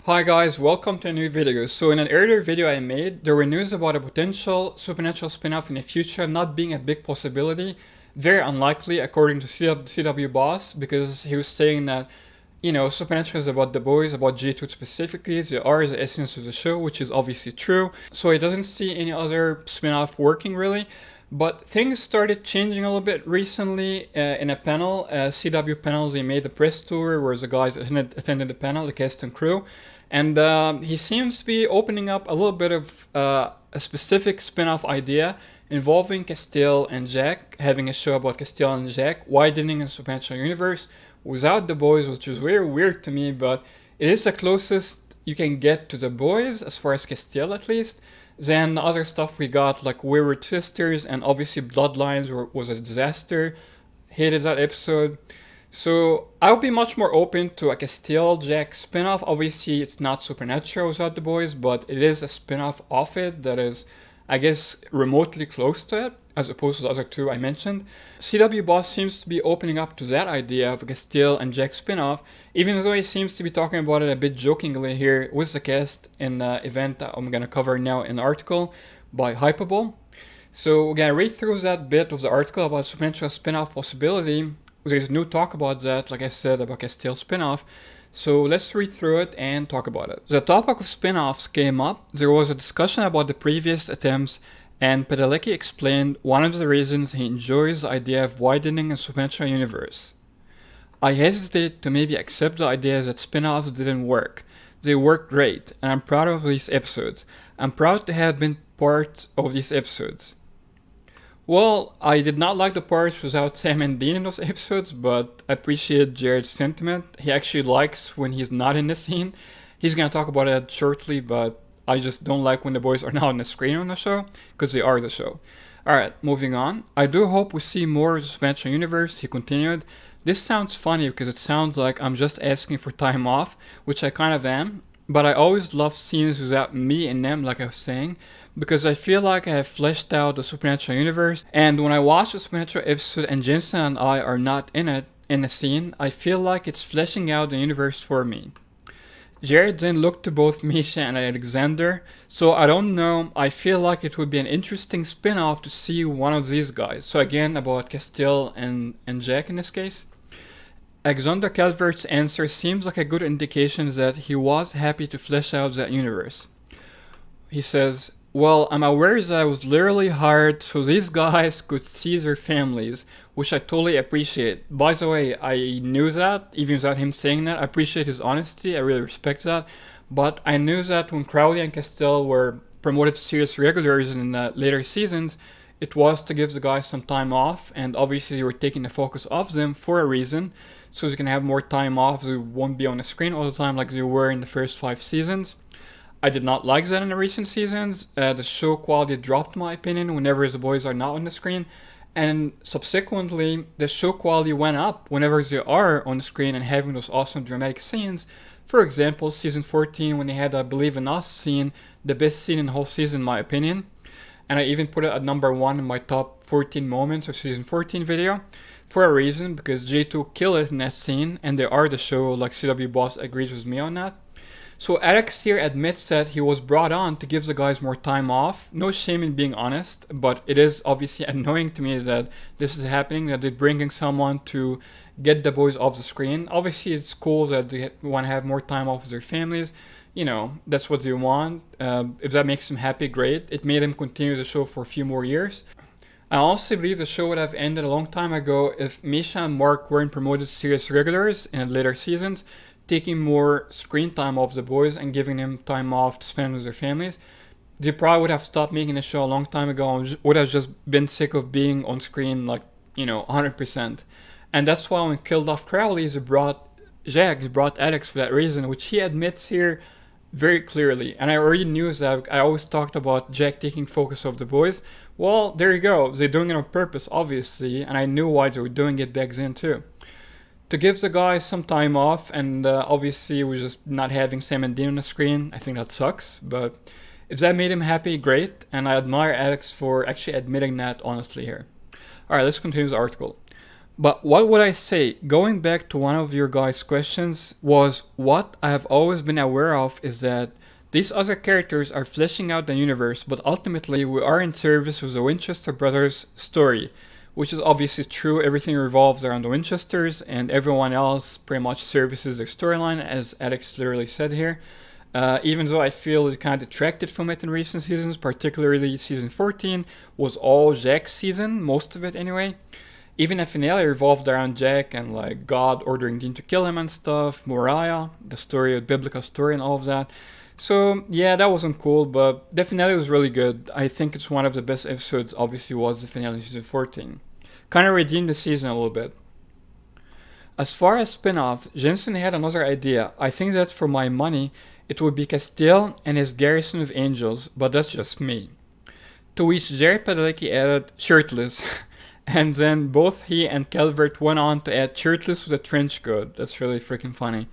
Hi guys, welcome to a new video. So in an earlier video I made, there were news about a potential supernatural spin-off in the future not being a big possibility. Very unlikely according to CW boss, because he was saying that, Supernatural is about the boys, about G2 specifically. They are the essence of the show, which is obviously true. So he doesn't see any other spin-off working really. But things started changing a little bit recently in a panel, CW panels. They made a press tour where the guys attended the panel, the cast and crew. And he seems to be opening up a little bit of a specific spin-off idea involving Castiel and Jack, having a show about Castiel and Jack, widening a supernatural universe without the boys, which is very weird to me, but it is the closest you can get to the boys, as far as Castiel at least. Then the other stuff we got, like We Were Twisters and obviously Bloodlines was a disaster. Hated that episode. So I would be much more open to a Castiel Jack spin-off. Obviously it's not Supernatural without the boys, but it is a spin-off of it that is, I guess, remotely close to it, as opposed to the other two I mentioned. CW Boss seems to be opening up to that idea of a Castiel and Jack spin-off, even though he seems to be talking about it a bit jokingly here with the cast in the event that I'm going to cover now in the article by Hypable. So we're going to read through that bit of the article about Supernatural spin-off possibility. There's no talk about that, like I said, about Castiel spin-off. So let's read through it and talk about it. The topic of spin-offs came up. There was a discussion about the previous attempts, and Padalecki explained one of the reasons he enjoys the idea of widening a supernatural universe. I hesitate to maybe accept the idea that spin-offs didn't work. They worked great, and I'm proud of these episodes. I'm proud to have been part of these episodes. Well, I did not like the parts without Sam and Dean in those episodes, but I appreciate Jared's sentiment. He actually likes when he's not in the scene. He's gonna talk about it shortly, but I just don't like when the boys are not on the screen on the show, because they are the show. Alright, moving on. I do hope we see more of the Supernatural Universe, he continued. This sounds funny because it sounds like I'm just asking for time off, which I kind of am, but I always love scenes without me in them, like I was saying, because I feel like I have fleshed out the Supernatural Universe, and when I watch a Supernatural episode and Jensen and I are not in it, in the scene, I feel like it's fleshing out the universe for me. Jared then looked to both Misha and Alexander, so I don't know, I feel like it would be an interesting spin-off to see one of these guys. So again, about Castiel and Jack in this case. Alexander Calvert's answer seems like a good indication that he was happy to flesh out that universe. He says, well, I'm aware that I was literally hired so these guys could see their families, which I totally appreciate. By the way, I knew that, even without him saying that. I appreciate his honesty, I really respect that. But I knew that when Crowley and Castiel were promoted to series regulars in the later seasons, it was to give the guys some time off, and obviously they were taking the focus off them for a reason, so they can have more time off, they won't be on the screen all the time like they were in the first 5 seasons. I did not like that in the recent seasons. The show quality dropped, in my opinion, whenever the boys are not on the screen. And subsequently, the show quality went up whenever they are on the screen and having those awesome dramatic scenes. For example, season 14, when they had a Believe in Us scene, the best scene in the whole season, in my opinion. And I even put it at number 1 in my top 14 moments of season 14 video. For a reason, because J2 killed it in that scene, and they are the show, like CW Boss agrees with me on that. So Alex here admits that he was brought on to give the guys more time off. No shame in being honest, but it is obviously annoying to me that this is happening, that they're bringing someone to get the boys off the screen. Obviously it's cool that they want to have more time off with their families. You know, that's what they want. If that makes them happy, great. It made them continue the show for a few more years. I also believe the show would have ended a long time ago if Misha and Mark weren't promoted to series regulars in the later seasons, taking more screen time off the boys and giving them time off to spend with their families. They probably would have stopped making the show a long time ago and would have just been sick of being on screen, like, 100%. And that's why when killed off Crowley, they brought Jack, they brought Alex for that reason, which he admits here very clearly. And I already knew that. I always talked about Jack taking focus of the boys. Well, there you go. They're doing it on purpose, obviously, and I knew why they were doing it back then too. To give the guys some time off, and obviously we're just not having Sam and Dean on the screen, I think that sucks, but if that made him happy, great, and I admire Alex for actually admitting that honestly here. Alright, let's continue the article. But what would I say? Going back to one of your guys' questions was what I have always been aware of is that these other characters are fleshing out the universe, but ultimately we are in service with the Winchester brothers story, which is obviously true. Everything revolves around the Winchesters, and everyone else pretty much services their storyline, as Alex literally said here. Even though I feel it kind of detracted from it in recent seasons, particularly season 14 was all Jack's season, most of it anyway. Even the finale revolved around Jack and like God ordering Dean to kill him and stuff, Moriah, the story, a biblical story and all of that. So yeah, that wasn't cool, but the finale was really good. I think it's one of the best episodes, obviously was the finale in season 14. Kind of redeemed the season a little bit. As far as spin-off, Jensen had another idea. I think that for my money, it would be Castiel and his garrison of angels, but that's just me. To which Jerry Padalecki added shirtless. And then both he and Calvert went on to add shirtless with a trench coat. That's really freaking funny.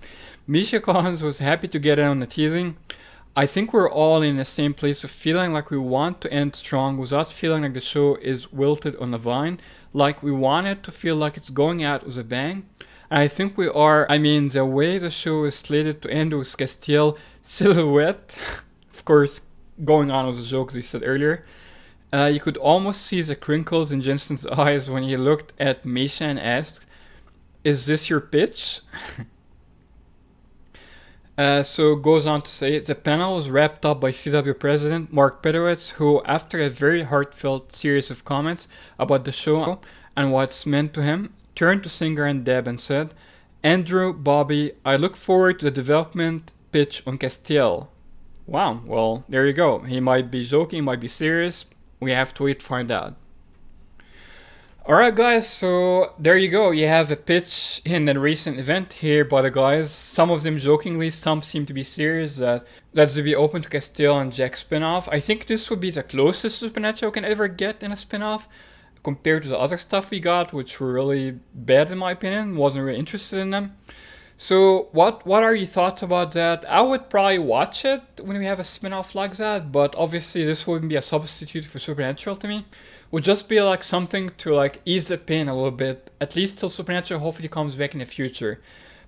Misha Collins was happy to get in on the teasing. I think we're all in the same place of feeling like we want to end strong without feeling like the show is wilted on the vine. Like we want it to feel like it's going out with a bang. And I think we are. I mean, the way the show is slated to end with Castiel silhouette, of course, going on with the jokes he said earlier. You could almost see the crinkles in Jensen's eyes when he looked at Misha and asked, "Is this your pitch?" So goes on to say, the panel was wrapped up by CW president Mark Pedowitz, who, after a very heartfelt series of comments about the show and what it's meant to him, turned to Singer and Deb and said, "Andrew, Bobby, I look forward to the development pitch on Castiel." Wow, well, there you go. He might be joking, might be serious. We have to wait to find out. Alright guys, so there you go. You have a pitch in a recent event here by the guys. Some of them jokingly, some seem to be serious that to be open to Castiel and Jack spin-off. I think this would be the closest Supernatural can ever get in a spin-off compared to the other stuff we got, which were really bad in my opinion. Wasn't really interested in them. So what are your thoughts about that? I would probably watch it when we have a spin-off like that, but obviously this wouldn't be a substitute for Supernatural to me. Would just be like something to like ease the pain a little bit, at least till Supernatural hopefully comes back in the future.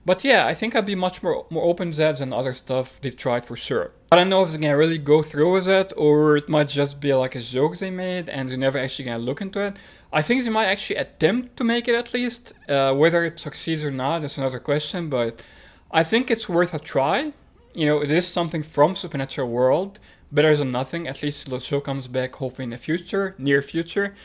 But yeah, I think I'd be much more open to that than other stuff they tried for sure. I don't know if they're gonna really go through with it, or it might just be like a joke they made and they're never actually gonna look into it. I think they might actually attempt to make it at least. Whether it succeeds or not is another question, but I think it's worth a try. You know, it is something from Supernatural world. Better than nothing, at least till the show comes back hopefully in the future, near future.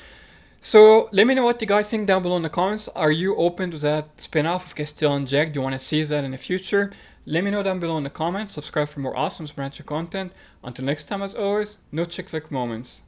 So let me know what you guys think down below in the comments. Are you open to that spin-off of Castiel and Jack? Do you want to see that in the future? Let me know down below in the comments. Subscribe for more awesome Supernatural content. Until next time, as always, no chick flick moments.